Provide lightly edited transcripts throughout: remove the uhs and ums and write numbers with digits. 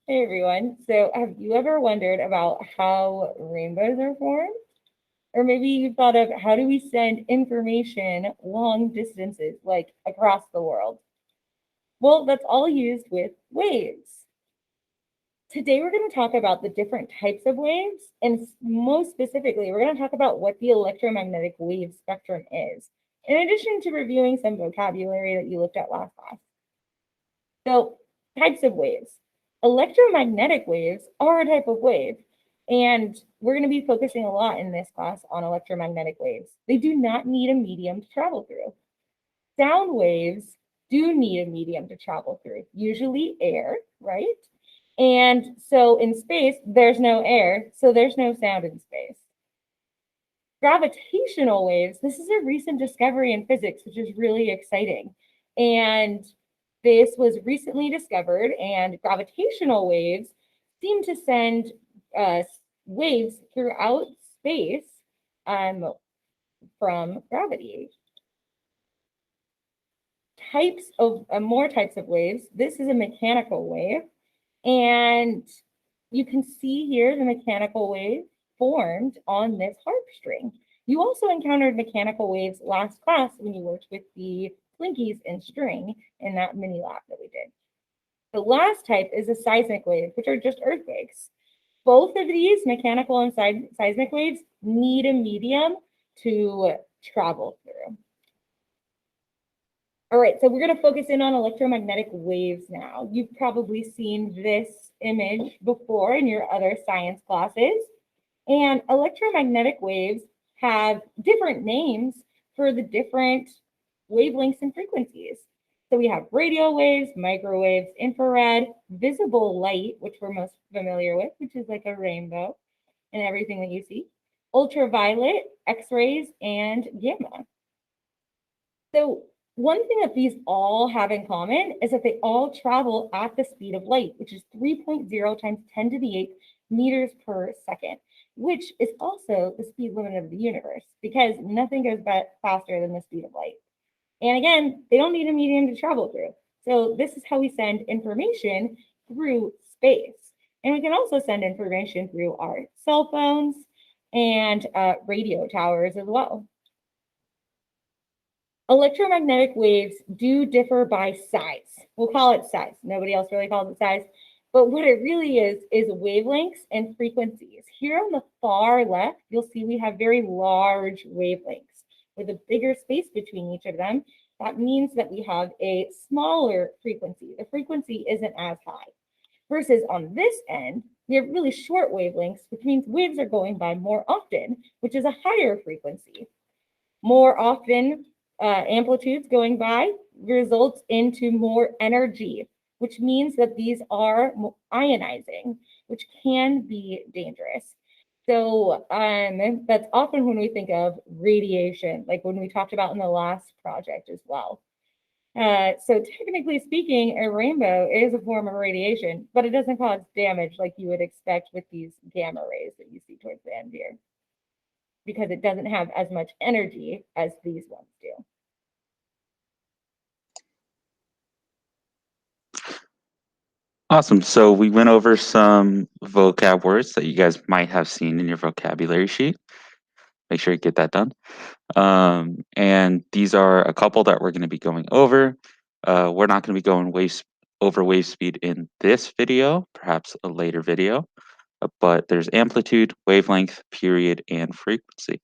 Hey everyone. So, have you ever wondered about how rainbows are formed? Or maybe you thought of how do we send information long distances, like across the world? Well, that's all used with waves. Today, we're going to talk about the different types of waves, and most specifically, we're going to talk about what the electromagnetic wave spectrum is, in addition to reviewing some vocabulary that you looked at last class. So, types of waves. Electromagnetic waves are a type of wave, and we're going to be focusing a lot in this class on electromagnetic waves. They do not need a medium to travel through. Sound waves do need a medium to travel through, usually air, right? And so in space, there's no air, so there's no sound in space. Gravitational waves, this is a recent discovery in physics, which is really exciting. And this was recently discovered, and gravitational waves seem to send uh, waves throughout space um, from gravity. Types of more types of waves. This is a mechanical wave, and you can see here the mechanical wave formed on this harp string. You also encountered mechanical waves last class when you worked with the Slinkies and string in that mini lab that we did. The last type is a seismic wave, which are just earthquakes. Both of these, mechanical and seismic waves, need a medium to travel through. All right, so we're going to focus in on electromagnetic waves now. You've probably seen this image before in your other science classes. And electromagnetic waves have different names for the different wavelengths and frequencies. So we have radio waves, microwaves, infrared, visible light, which we're most familiar with, which is like a rainbow and everything that you see, ultraviolet, X-rays, and gamma. So one thing that these all have in common is that they all travel at the speed of light, which is 3.0 times 10 to the 8th meters per second, which is also the speed limit of the universe because nothing goes faster than the speed of light. And again, they don't need a medium to travel through. So this is how we send information through space. And we can also send information through our cell phones and radio towers as well. Electromagnetic waves do differ by size. We'll call it size. Nobody else really calls it size. But what it really is wavelengths and frequencies. Here on the far left, you'll see we have very large wavelengths with a bigger space between each of them. That means that we have a smaller frequency. The frequency isn't as high. Versus on this end, we have really short wavelengths, which means waves are going by more often, which is a higher frequency. More often, amplitudes going by results into more energy, which means that these are ionizing, which can be dangerous. So that's often when we think of radiation, like when we talked about in the last project as well. So technically speaking, a rainbow is a form of radiation, but it doesn't cause damage like you would expect with these gamma rays that you see towards the end here, because it doesn't have as much energy as these ones do. Awesome. So we went over some vocab words that you guys might have seen in your vocabulary sheet. Make sure you get that done. And these are a couple that we're going to be going over. We're not going to be going over wave speed in this video, perhaps a later video, but there's amplitude, wavelength, period, and frequency.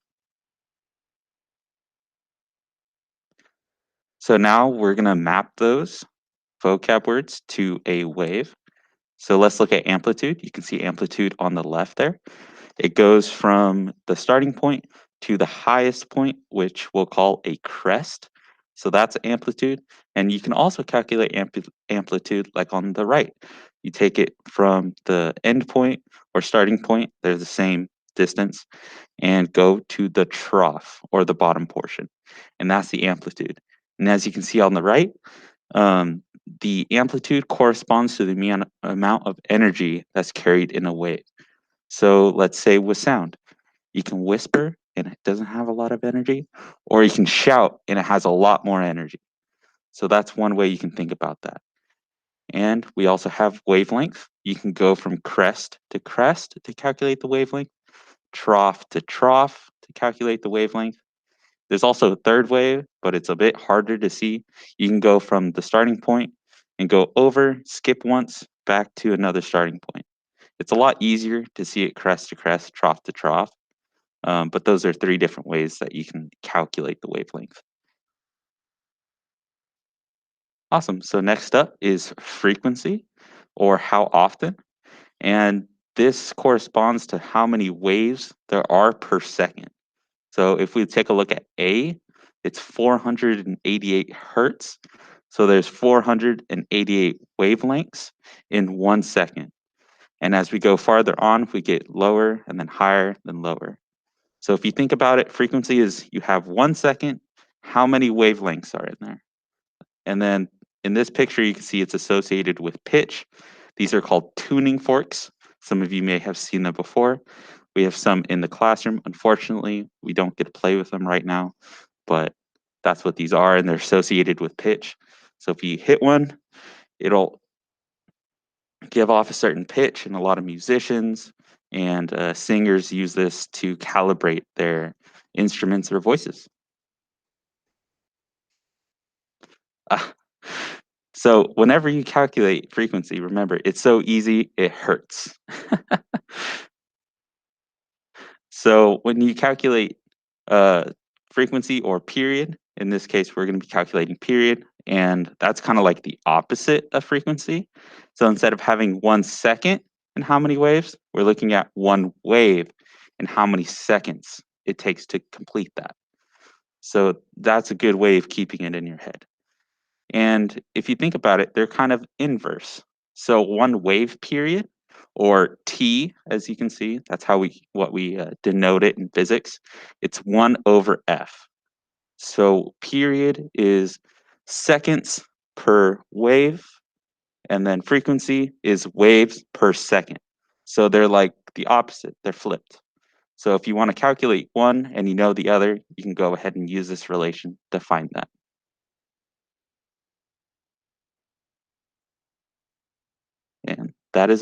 So now we're going to map those vocab words to a wave. So let's look at amplitude. You can see amplitude on the left there. It goes from the starting point to the highest point, which we'll call a crest. So that's amplitude. And you can also calculate amplitude like on the right. You take it from the end point or starting point, they're the same distance, and go to the trough or the bottom portion. And that's the amplitude. And as you can see on the right, the amplitude corresponds to the amount of energy that's carried in a wave. So let's say with sound, you can whisper and it doesn't have a lot of energy, or you can shout and it has a lot more energy. So that's one way you can think about that. And we also have wavelength. You can go from crest to calculate the wavelength, trough to calculate the wavelength. There's also a third wave, but it's a bit harder to see. You can go from the starting point and go over, skip once, back to another starting point. It's a lot easier to see it crest to crest, trough to trough. But those are three different ways that you can calculate the wavelength. Awesome. So next up is frequency, or how often. And this corresponds to how many waves there are per second. So if we take a look at A, it's 488 hertz. So there's 488 wavelengths in 1 second. And as we go farther on, we get lower and then higher, then lower. So if you think about it, frequency is you have 1 second, how many wavelengths are in there? And then in this picture, you can see it's associated with pitch. These are called tuning forks. Some of you may have seen them before. We have some in the classroom. Unfortunately, we don't get to play with them right now, but that's what these are, and they're associated with pitch. So if you hit one, it'll give off a certain pitch, and a lot of musicians and singers use this to calibrate their instruments or voices. Ah, so whenever you calculate frequency, remember, it's so easy, it hurts. So when you calculate uh, frequency or period, in this case, we're going to be calculating period, and that's kind of like the opposite of frequency. So instead of having 1 second and how many waves, we're looking at one wave and how many seconds it takes to complete that. So that's a good way of keeping it in your head. And if you think about it, they're kind of inverse. So one wave period, or T, as you can see, that's how we denote it in physics. It's 1/f. So period is seconds per wave, and then frequency is waves per second. So they're like the opposite, they're flipped. So if you want to calculate one and you know the other, you can go ahead and use this relation to find that. And that is all.